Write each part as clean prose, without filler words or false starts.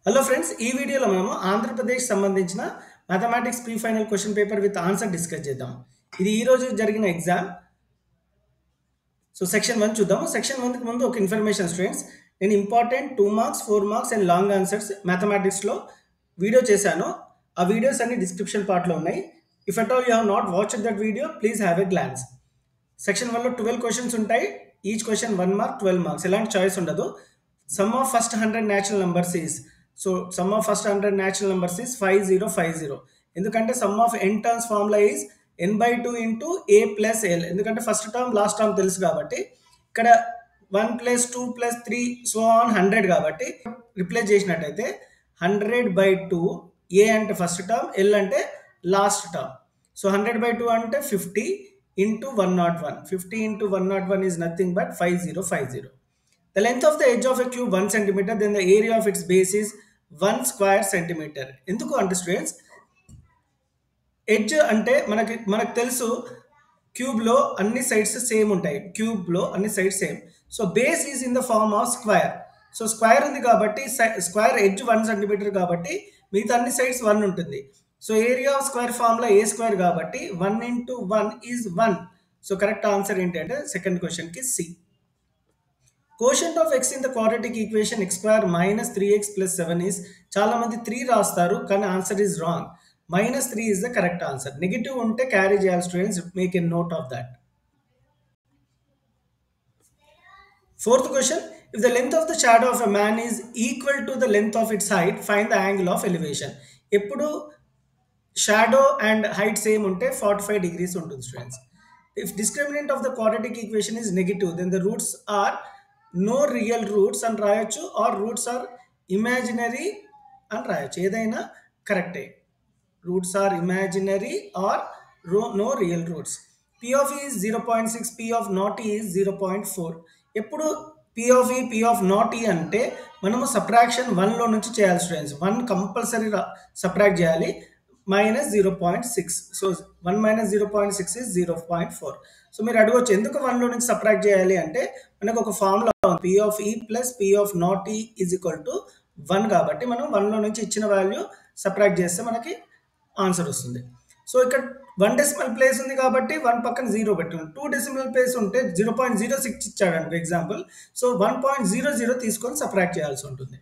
Hello friends, ఈ వీడియోలో మనము ఆంధ్రప్రదేశ్ సంబంధించిన mathematics pre final question paper with answer discuss చేద్దాం. ఇది ఈ రోజు జరిగిన ఎగ్జామ్. సో సెక్షన్ 1 చూద్దాము. సెక్షన్ 1 కి ముందు ఒక ఇన్ఫర్మేషన్ స్టూడెంట్స్, నేను important 2 marks 4 marks and long answers మ్యాథమెటిక్స్లో వీడియో చేశాను. ఆ వీడియోస్ అన్ని డిస్క్రిప్షన్ పార్ట్లో ఉన్నాయి. If at all you have not watched that video, please have a glance. Section 1లో 12 క్వశ్చన్స్ ఉంటాయి. ఈచ్ క్వశ్చన్ 1 మార్క్, 12 మార్క్స్, ఎలాంటి చాయిస్ ఉండదు. Sum of first 100 natural numbers is, so sum of first 100 natural numbers is 5050. ఎందుకంటే sum of n terms formula is n/2 into a plus l. ఎందుకంటే first term last term తెలుసు కాబట్టి ఇక్కడ 1 plus 2 plus 3 so on 100 కాబట్టి replace చేసినట్టయితే 100/2, a అంటే first term, l అంటే last term. So 100/2 అంటే 50 into 101. 50 into 101 is nothing but 5050. The length of the edge of a cube 1 centimeter, then the area of its base is 1 square centimeter. ఎందుకు అంటే students, edge అంటే మనకు తెలుసు క్యూబ్లో అన్ని sides same ఉంటాయి. క్యూబ్లో అన్ని sides same. So base is in the form of square. So square ఉంది కాబట్టి స్క్వేర్ ఎడ్జ్ 1 సెంటీమీటర్ కాబట్టి మిగతా అన్ని సైడ్స్ 1 ఉంటుంది. So area of square formula A square కాబట్టి 1 into 1 is 1. So correct answer ఏంటి అంటే సెకండ్ క్వశ్చన్కి C. Quotient of x in the quadratic equation x square minus 3x plus 7 is, చాలా మంది 3 రాస్తారు కానీ answer is wrong. -3 is the correct answer. Negative ఉంటే carry చేయాలి students, make a note of that. Fourth question, if the length of the shadow of a man is equal to the length of its height, find the angle of elevation. ఎప్పుడు shadow and height same ఉంటే 45 degrees ఉంటుంది students. If discriminant of the quadratic equation is negative, then the roots are no real roots అని రాయొచ్చు, are roots are imaginary అని రాయొచ్చు. ఏదైనా కరెక్టే. Roots are imaginary or no real roots. P of E is 0.6, P of not E is 0.4. ఎప్పుడు P of E, P of not E అంటే మనము subtraction 1లో నుంచి చేయాలి స్టూడెంట్స్. 1 కంపల్సరీ సబ్ట్రాక్ట్ చేయాలి. -0.6. So 1 - 0.6 is 0.4. సో మీరు అడగవచ్చు ఎందుకు 1లో నుంచి సబ్ట్రాక్ట్ చేయాలి అంటే, మనకు ఒక ఫార్ములా ఉంది, P of E plus P of not E is equal to 1 కాబట్టి మనం 1లో నుంచి ఇచ్చిన వాల్యూ సబ్ట్రాక్ట్ చేస్తే మనకి ఆన్సర్ వస్తుంది. సో ఇక్కడ 1 డెసిమల్ ప్లేస్ ఉంది కాబట్టి 1 పక్కన 0 పెట్టండి. 2 డెసిమల్ ప్లేస్ ఉంటే 0.06 ఇచ్చాడు అనుకో ఎగ్జాంపుల్. సో 1.00 తీసుకొని సబ్ట్రాక్ట్ చేయాల్సి ఉంటుంది.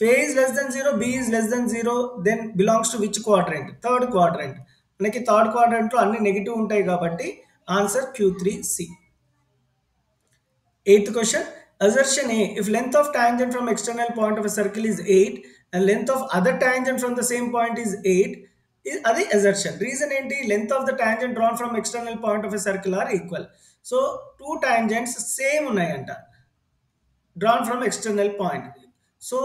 A is less than 0, B is less than 0, then belongs to which quadrant? Third quadrant. మనకి థర్డ్ క్వాడ్రంట్లో అన్ని నెగిటివ్ ఉంటాయి కాబట్టి answer Q3C. Eighth question, assertion A, if length of tangent from external point of a circle is 8 and length of other tangent from the same point is 8, అది assertion. Reason ఏంటి? Length of the tangent drawn from external point of a circle are equal. So 2 tangents same ఉన్నాయంట drawn from external point. So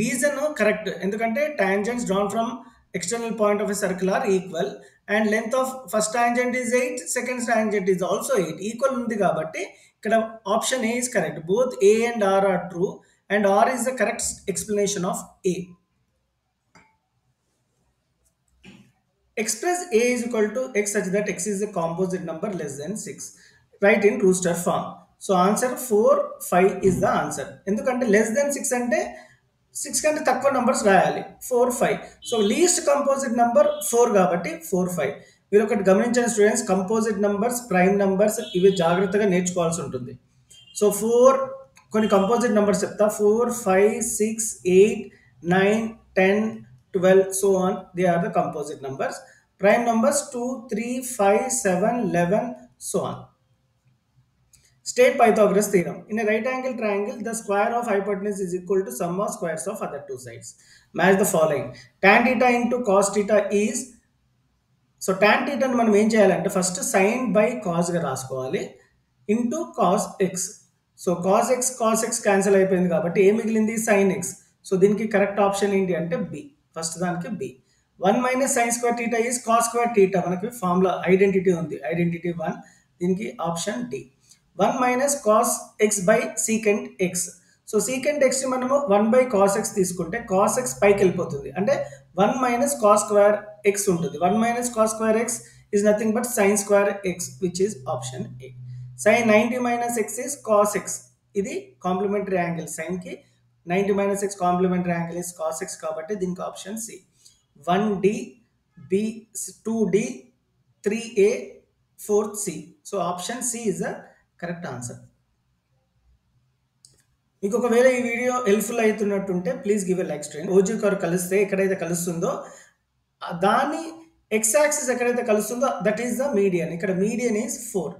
reason correct, ఎందుకంటే tangents drawn from external point of a circle are equal and length of first tangent is 8, second tangent is also 8. Equal ఉంది కాబట్టి ఇక్కడ option A is correct. Both A and R are true and are is the correct explanation of A. Express A is equal to x such that x is a composite number less than 6. Write in Brewster form. So answer 4, 5 is the answer. ఎందుకంటే less than 6 అంటే 6 కంటే తక్కువ numbers రాయాలి. 4, 5. So least composite number 4 కాబట్టి 4, 5. మీరు ఒకటి గమనించండి students, composite numbers, prime numbers ఇవి జాగ్రత్తగా నేర్చుకోవాల్సి ఉంటుంది. సో 4 కొన్ని కంపోజిట్ నంబర్స్ చెప్తా. 4, 5, 6, 8, 9, 10, 12, so on. They are the composite numbers. Prime numbers 2, 3, 5, 7, 11, so on. State Pythagoras theorem. In a right angle triangle, the square of hypotenuse is equal to sum of squares of other two sides. Match the following. Tan theta into cos theta is, so tan theta మనం ఏం చేయాలంటే first sin by cos గా రాసుకోవాలి into cos x. So cos x cancel అయిపోయింది కాబట్టి ఏ మిగిలింది? sin x. So దీనికి correct option ఏంటి అంటే బి. ఫస్ట్ దానికి B. 1 minus sin square theta is cos square theta. మనకి ఫార్ములా ఐడెంటిటీ ఉంది, ఐడెంటిటీ 1. దీనికి option D. 1 minus cos x by secant x. సో secant x మనము 1 by cos x తీసుకుంటే cos x పైకి వెళ్ళిపోతుంది, అంటే 1 minus cos square x ఉంటుంది. 1 minus cos square x is nothing but sin square x, which is option A. Sin 90 minus x is cos x. ఇది complementary angle. సైన్కి 90 minus x complementary angle is cos x కాబట్టి దీనికి option C. 1D, B, 2D, 3A, 4C. So option C is the correct answer. మీకు ఒకవేళ ఈ video helpful అవుతున్నట్టుంటే please give a like student. Ogive curve కలిస్తే ఎక్కడైతే కలుస్తుందో దాని ఎక్స్ యాక్సిస్ ఎక్కడైతే కలుస్తుందో దట్ ఈస్ ద మీడియన్. ఇక్కడ మీడియన్ ఈజ్ 4.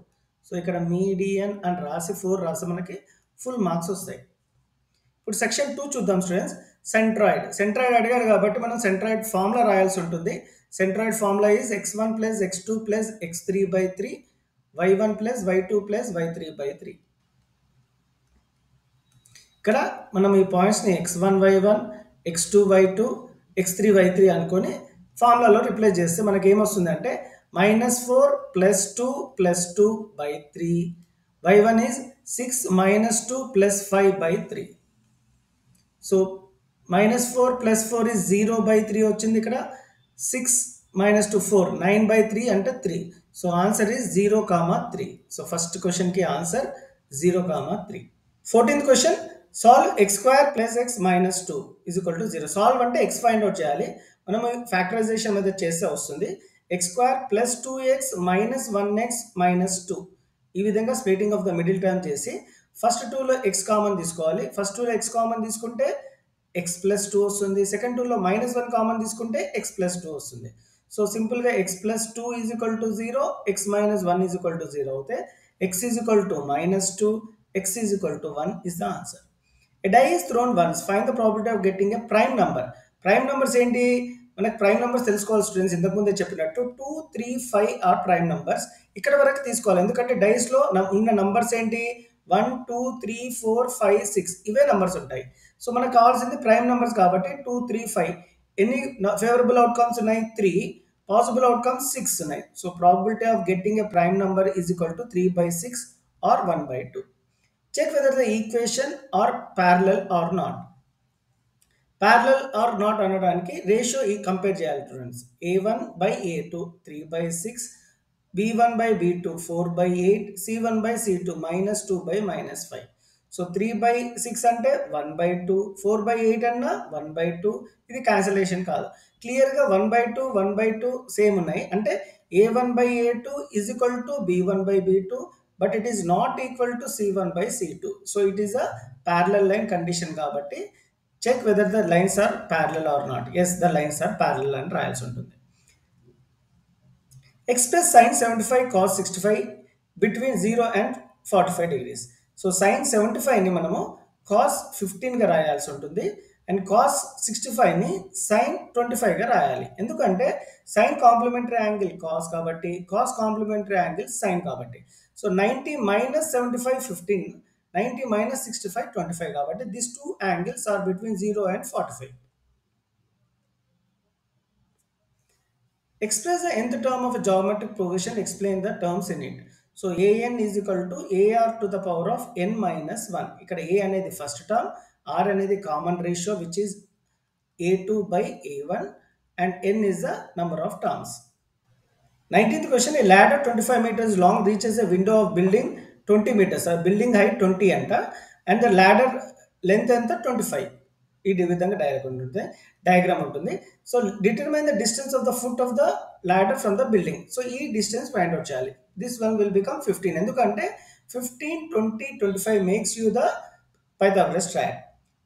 సో ఇక్కడ మీడియన్ అని రాసి 4 రాసి మనకి ఫుల్ మార్క్స్ వస్తాయి. ఇప్పుడు సెక్షన్ 2 చూద్దాం స్టూడెంట్స్. సెంట్రాయిడ్ అడిగాడు కాబట్టి మనం సెంట్రాయిడ్ ఫార్ములా రాయాల్సి ఉంటుంది. Centroid formula is x1 plus x2 plus x3/3 y1 plus y2 plus y3/3. ఇక్కడ మనం ఈ పాయింట్స్ని x1 y1 x2 y2 x3 y3 అనుకొని ఫార్ములాలో రిప్లేస్ చేస్తే మనకి ఏమొస్తుంది అంటే -4 + 2 + 2/3 y1 ఈజ్ 6 - 2 + 5/3. సో -4 + 4 ఈజ్ 0/3 వచ్చింది. ఇక్కడ 6 - 2 4 9/3 అంటే 3. So answer is 0, 3. So first క్వశ్చన్కి answer 0, 3. 14th question. Solve x² + x - 2 = 0. Solve అంటే x ఫైండ్ అవుట్ చేయాలి. మనం ఫ్యాక్టరైజేషన్ మీద చేస్తే వస్తుంది x² + 2x - 1x - 2. ఈ విధంగా splitting of the middle term చేసి ఫస్ట్ 2లో x కామన్ తీసుకోవాలి. ఫస్ట్ 2లో x కామన్ తీసుకుంటే x + 2 వస్తుంది. సెకండ్ 2లో -1 కామన్ తీసుకుంటే x + 2 వస్తుంది. సో సింపుల్గా x + 2 = 0, x - 1 = 0 అవుతే x = -2, x = 1 is the answer. A die is thrown once. Find the probability of getting a prime number. Prime numbers ఏంటి? మనకి ప్రైమ్ నంబర్స్ తెలుసుకోవాలి స్టూడెంట్స్. ఇంతకుముందే చెప్పినట్టు 2, 3, 5 ఆర్ ప్రైమ్ నంబర్స్. ఇక్కడ వరకు తీసుకోవాలి ఎందుకంటే డైస్లో ఉన్న నంబర్స్ ఏంటి? 1, 2, 3, 4, 5, 6 ఇవే నంబర్స్ ఉంటాయి. సో మనకు కావాల్సింది ప్రైమ్ నంబర్స్ కాబట్టి 2, 3, 5. ఎన్ని ఫేవరబుల్ అవుట్కమ్స్ ఉన్నాయి? 3. పాసిబుల్ అవుట్కమ్స్ 6 ఉన్నాయి. So probability of getting a prime number is equal to 3/6 or 1/2. Check whether the equation are parallel or not. Parallel or not అనడానికి రేషియో కంపేర్ చేయాలి students. a1/a2 3/6, b1/b2 4/8, c1/c2 -2/-5. So 3/6 అంటే 1/2, 4/8 అన్నా 1/2. ఇది cancellation కాదు. క్లియర్గా 1/2, 1/2 same ఉన్నాయి. అంటే a1/a2 = b1/b2, but it is not equal to c1/c2. So it is a parallel line condition కాబట్టి check whether the lines are parallel or not. Yes, the lines are parallel అని రాయాల్సి ఉంటుంది. Express sin 75 cos 65 between 0 and 45 degrees. So sin 75ని మనము cos 15గా రాయాల్సి ఉంటుంది and cos 65ని sin 25గా రాయాలి. ఎందుకంటే sin complementary angle cos కాబట్టి cos కాంప్లిమెంటరీ యాంగిల్ sin కాబట్టి. సో 90 - 75 15, 90 - 65 25 కాబట్టి these two angles are between 0 and 45. Express the nth term of a geometric progression. Explain the terms in it. So an is equal to ar to the power of n minus 1. ఇక్కడ a అనేది first term, r అనేది common ratio which is a2/a1 and n is the number of terms. 19th question. A ladder 25 meters long reaches a window of building 20 meters. Building height 20 అంట and the ladder length ఎంత 25. ఈ విధంగా diagram ఉంటుంది. So determine the distance of the foot of the ladder from the building. So ఈ distance find out చేయాలి. This one will become 15. ఎందుకంటే 15, 20, 25 makes you the Pythagoras triangle.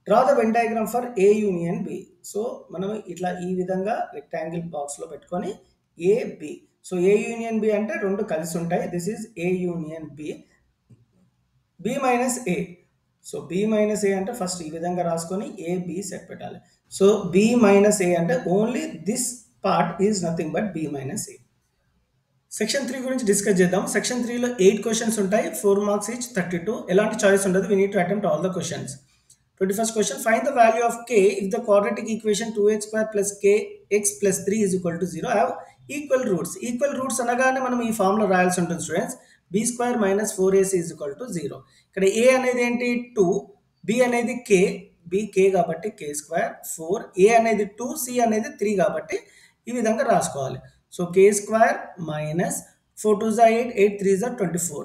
Draw the Venn diagram for A union B. So మనం ఇట్లా ఈ విధంగా rectangle బాక్స్లో పెట్టుకొని AB. So A union B అంటే రెండు కలిసి ఉంటాయి. This is A union B. B minus A. So B minus A అంటే ఫస్ట్ ఈ విధంగా రాసుకొని ఏబి సెట్ పెట్టాలి. సో బి మైనస్ ఏ అంటే only this part is nothing but B minus A. Section 3 గురించి డిస్కస్ చేద్దాం. సెక్షన్ 3లో 8 క్వశ్చన్స్ ఉంటాయి. 4 marks each 32. ఎలాంటి చాయిస్ ఉండదు. We need to attempt all the questions. 21st question. Find the value of k if the quadratic equation 2x² plus kx plus 3 is equal to 0 have equal roots. Equal roots అనగానే మనం ఈ formula రాయాల్సి ఉంటుంది students. b² - 4ac is equal to 0. ఇక్కడ a అనేది ఏంటి 2, b అనేది k, b k కాబట్టి k² 4, a అనేది 2, c అనేది 3 కాబట్టి ఈ విధంగా రాసుకోవాలి. So k² - 4 2 8, 8 3 24.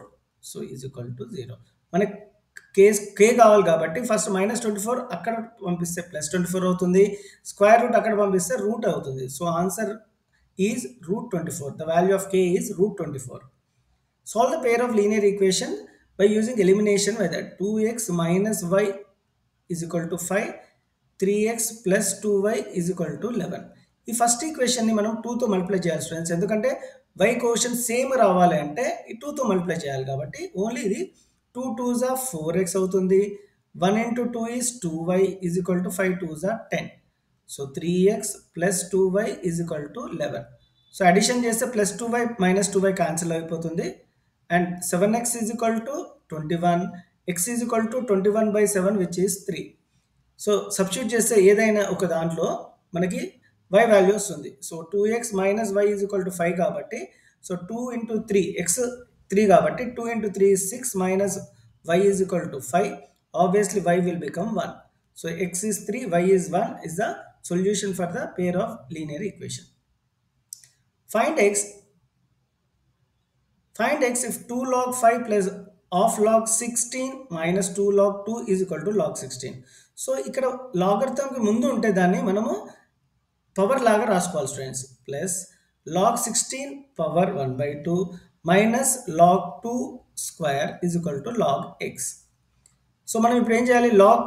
So is equal to 0. మనకి కే కావాలి కాబట్టి ఫస్ట్ -24 అక్కడ పంపిస్తే +24 అవుతుంది. స్క్వేర్ రూట్ అక్కడ పంపిస్తే రూట్ అవుతుంది. So answer is √24. The value of k is √24. Solve the pair of linear equation by using elimination method. 2x minus y is equal to 5, 3x plus 2y is equal to 11. ఈ first ఈక్వేషన్ని మనం 2తో multiply చేయాలి students. ఎందుకంటే y caution same రావాలి అంటే ఈ 2తో మల్టిప్లై చేయాలి కాబట్టి ఓన్లీ ఇది 2 2s are 4x అవుతుంది. 1 into 2 is 2y is equal to 5 2s are 10. So 3x plus 2y is equal to 11. So addition చేస్తే plus 2y minus 2y cancel అయిపోతుంది. And 7x is equal to 21, x is equal to 21/7 which is 3. So substitute చేస్తే ఏదైనా ఒక దాంట్లో మనకి y value వస్తుంది. So 2x minus y is equal to 5 కాబట్టి so 2 into 3 x 3 కాబట్టి 2 into 3 is 6 minus y is equal to 5. Obviously y will become 1. So x is 3, y is 1 is the solution for the pair of linear equation. Find x if 2 log 5 plus half log 16 minus 2 log 2 is equal to log 16. So ఇక్కడ లాగరిథంకి ముందు ఉంటే దాన్ని మనము power లాగా రాసుకోవాలి students. Plus log 16 power 1/2 minus log 2 square is equal to log x. So మనం ఇప్పుడు ఏం చేయాలి? log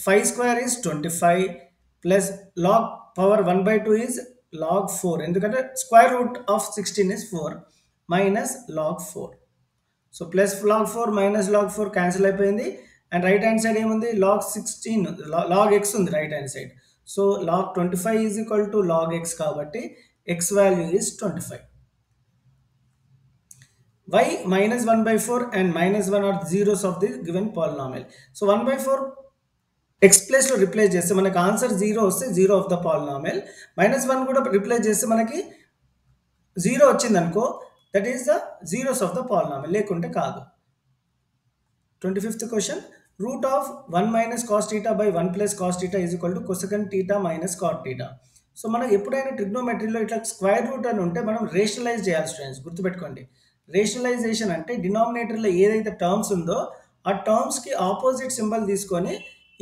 5 square is 25 plus log power 1/2 is log 4. ఎందుకంటే square root of 16 is 4 minus log 4. So plus log 4 minus log 4 cancel అయిపోయింది. And right hand side ఏముంది? log 16 log x ఉంది right hand side. So log 25 is equal to log x కాబట్టి x value is 25. y minus 1/4 and minus 1 are zeros of the given polynomial. So 1/4 x place లో replace చేస్తే మనకి answer 0 వస్తే 0 of the polynomial. -1 కూడా replace చేస్తే మనకి 0 వచ్చింది అనుకో, that is the zeros of the polynomial, లేకుంటే కాదు. 25th question. Root of 1 minus cos theta by 1 plus cos theta is equal to cosecant theta minus cot theta. So మనం ఎప్పుడైనా ట్రిగ్నోమెట్రీలో ఇట్లా స్క్వేర్ రూట్ అని ఉంటే మనం రేషనలైజ్ చేయాలి స్టూడెంట్స్, గుర్తుపెట్టుకోండి. రేషనలైజేషన్ అంటే డినామినేటర్లో ఏదైతే టర్మ్స్ ఉందో ఆ టర్మ్స్కి ఆపోజిట్ సింబల్ తీసుకొని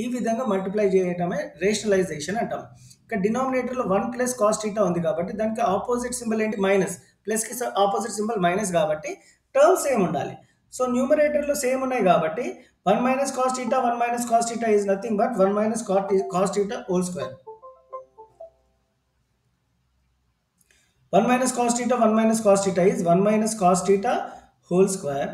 ఈ విధంగా మల్టిప్లై చేయటమే రేషనలైజేషన్ అంటాం. ఇక్కడ డినామినేటర్లో 1 plus cos theta ఉంది కాబట్టి దానికి ఆపోజిట్ సింబల్ ఏంటి? మైనస్. ప్లస్కి ఆపోజిట్ సింబల్ మైనస్ కాబట్టి టర్మ్స్ సేమ్ ఉండాలి. సో న్యూమరేటర్లో సేమ్ ఉన్నాయి కాబట్టి 1 minus cos theta is nothing but 1 minus cos theta whole square. 1 minus cos theta is 1 minus cos theta whole square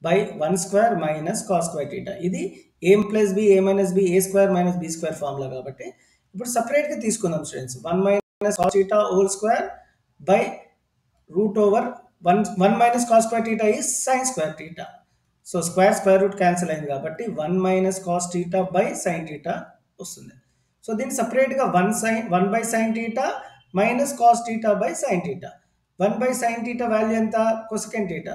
by 1 square minus cos square theta. ఇది a plus b, a minus b, a square minus b square formula కాబట్టి ఇప్పుడు సపరేట్గా తీసుకుందాం students. 1 minus cos theta whole square by root over 1 minus cos square theta is sin square theta. So square root cancel అయింది కాబట్టి 1 minus cos theta by sin theta వస్తుంది. So దీన్ని సపరేట్గా 1 by sin theta minus cos theta by sin theta. 1 by sin theta value ఎంత? cosecant theta.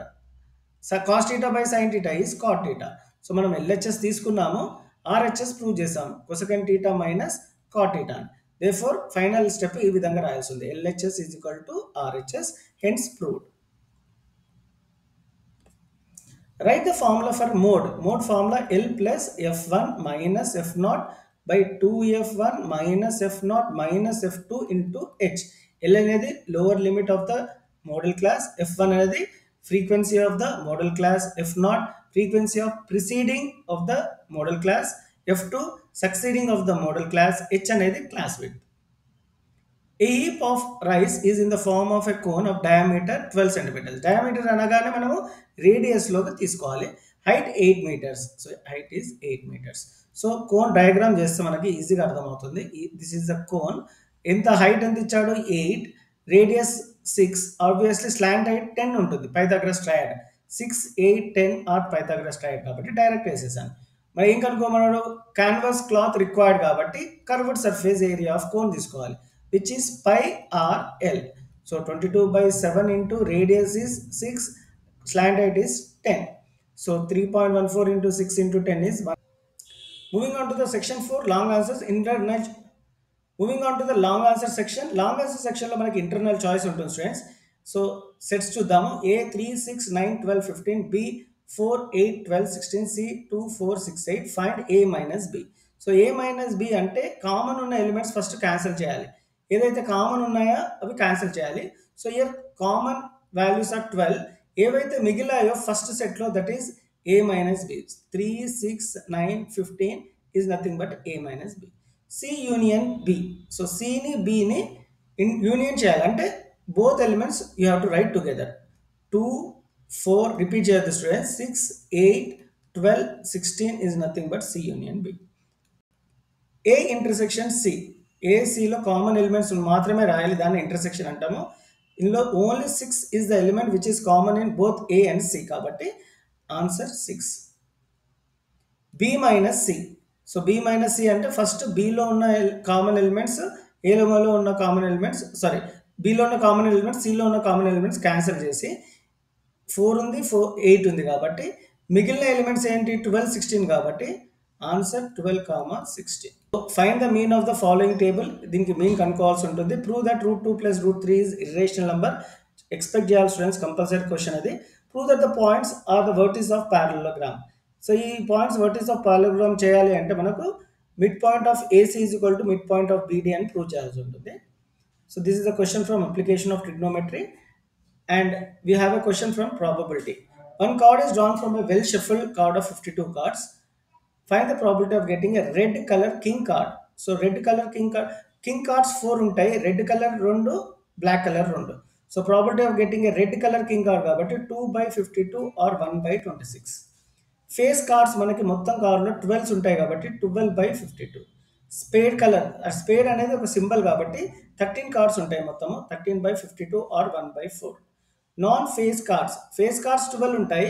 cos theta by sin theta is cot theta. So మనం LHS తీసుకున్నాము, RHS prove చేసాము, cosecant theta minus cot theta. Therefore final step ఈ విధంగా రాయాల్సింది, LHS is equal to RHS, hence proved. Write the formula for mode. Mode formula L plus F1 minus F0 by 2F1 minus F0 minus F2 into H. L అనేది lower limit of the model class, F1 అనేది frequency of the model class, F0 frequency of preceding of the model class, F2 succeeding of the model class, H అనేది class width. A heap of rice is in the form of a cone of diameter 12 centimeters. Diameter అనగానే మనము radius లోకి తీసుకోవాలి. Height 8 meters. So height is 8 meters. So cone diagram చేస్తే మనకి ఈజీగా అర్థమవుతుంది. This is the cone. ఎంత height ఎంత ఇచ్చాడు? 8, రేడియస్ 6. ఆబ్వియస్లీ స్లాంట్ హైట్ 10 ఉంటుంది, Pythagoras triad. 6, 8, 10 are Pythagoras triad కాబట్టి డైరెక్ట్ వేసేసాను. మరి ఏం కనుక్కోమన్నాడు? క్యాన్వాస్ క్లాత్ రిక్వైర్డ్ కాబట్టి curved surface area of cone తీసుకోవాలి, which is pi r l. So 22/7 into radius is 6, slant height is 10. So 3.14 into 6 into 10 is 1. Moving on to the section 4, long answers, internal. Moving on to the long answer section. Long answer section లో మనకి internal choice ఉంటుంది students. So sets చూద్దాము. A 3, 6, 9, 12, 15, B 4, 8, 12, 16, C 2, 4, 6, 8. Find A minus B. So A minus B అంటే common ఉన్న elements first cancel చేయాలి. ఏదైతే common ఉన్నాయో అవి క్యాన్సిల్ చేయాలి. So here common values are 12. ఏవైతే మిగిలాయో ఫస్ట్ సెట్లో that is A minus B. 3, 6, 9, 15 is nothing but A minus B. C union B. So సిని బిని యూనియన్ చేయాలి అంటే both elements you have to write together. 2, 4 repeat చేయొద్దు students. 6, 8, 12, 16 is nothing but C union B. A intersection C. A సిలో common elements మాత్రమే రాయాలి, దాన్ని intersection అంటాము. ఇందులో only 6 is the element which is common in both A and C, కాబట్టి answer 6. B minus C. So B minus C అంటే first బిలో ఉన్న కామన్ ఎలిమెంట్స్ ఏలో ఉన్న కామన్ ఎలిమెంట్స్ బిలో ఉన్న కామన్ ఎలిమెంట్స్ సిలో ఉన్న కామన్ ఎలిమెంట్స్ క్యాన్సిల్ చేసి 4 ఉంది, 8 ఉంది కాబట్టి మిగిలిన ఎలిమెంట్స్ ఏంటి 12, 16 కాబట్టి answer 12, 16. Find the mean of the following table. దీనికి మీన్ కనుక్కోవాల్సి ఉంటుంది. Prove that √2 + √3 is irrational number. Expect చేయాలి స్టూడెంట్స్, కంపల్సరీ క్వశ్చన్ అది. Prove that the points are the vertices of parallelogram. So ఈ పాయింట్స్ వర్టిస్ ఆఫ్ పారలలోగ్రామ్ చేయాలి అంటే మనకు mid point of AC is equal to mid point of BD అని prove చేయాల్సి ఉంటుంది. So this is the question from application of trigonometry. And we have a question from probability. One card is drawn from a well shuffled card of 52 cards. Find the probability of getting a red color king card. So red color king cards 4 ఉంటాయి, red color 2, black color 2. So probability of getting a red color king card కాబట్టి 2/52 or 1/26. Face cards మనకి మొత్తం కార్డులో 12s ఉంటాయి కాబట్టి 12/52. Spade అనేది ఒక symbol కాబట్టి 13 కార్డ్స్ ఉంటాయి మొత్తము, 13/52 or 1/4. నాన్ ఫేస్ కార్డ్స్ 12 ఉంటాయి,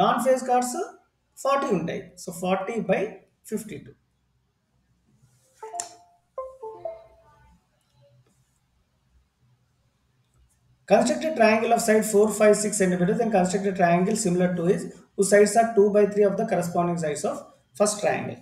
నాన్ ఫేస్ కార్డ్స్ 40 ఉంటాయి. So 40/52. Construct a triangle of side 4, 5, 6 centimeters and construct a triangle similar to it whose sides are 2/3 of the corresponding sides of first triangle.